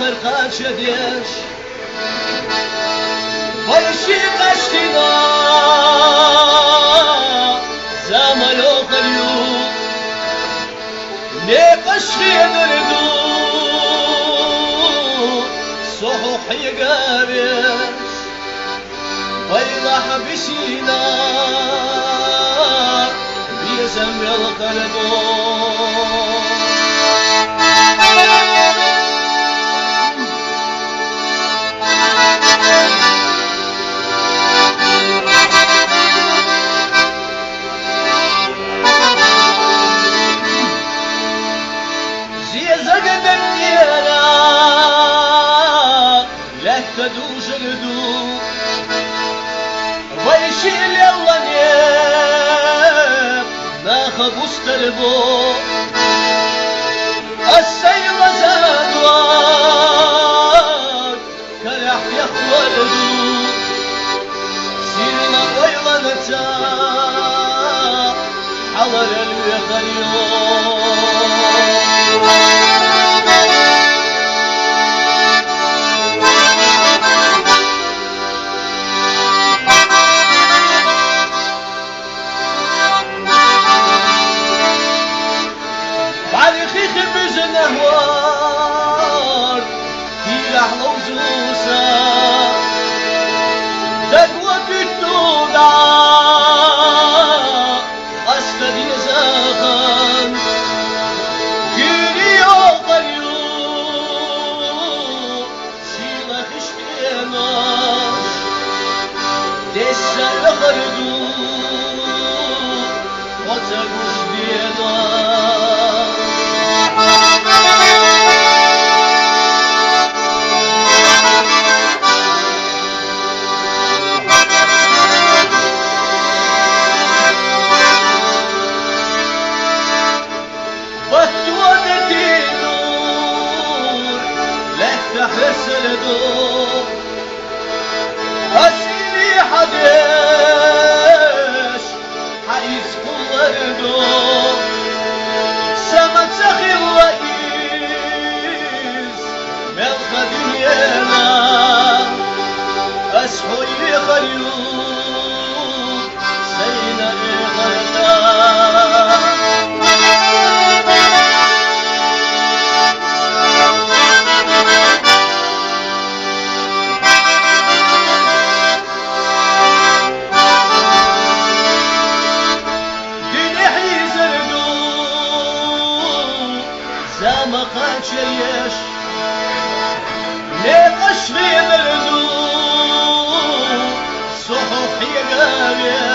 آخر قد شديش فرشي قشتنا زملو خليو نقش دردو صحوحي قابش ويضح بسينا بيسم القلبو تدوش الهدوء ويشيل يلا نيب ما خبوش تربو السير زادوان كلح يخوى الهدوء سيرنا ويلا نتاع حضر الويخليون نهوار في لحظة وزوسة تقوى بالتوقع أسفل يزاخن جيري أغريو سيغة خشتيناش دسا لخردو وتقوش ديناش تحس الدور أسيري حديش حيث كل الدور سمت سخي الرئيس من خدينا أسحوي خيوط سينا إغينا ما قد شيش نقش في مردو صحوحي قابل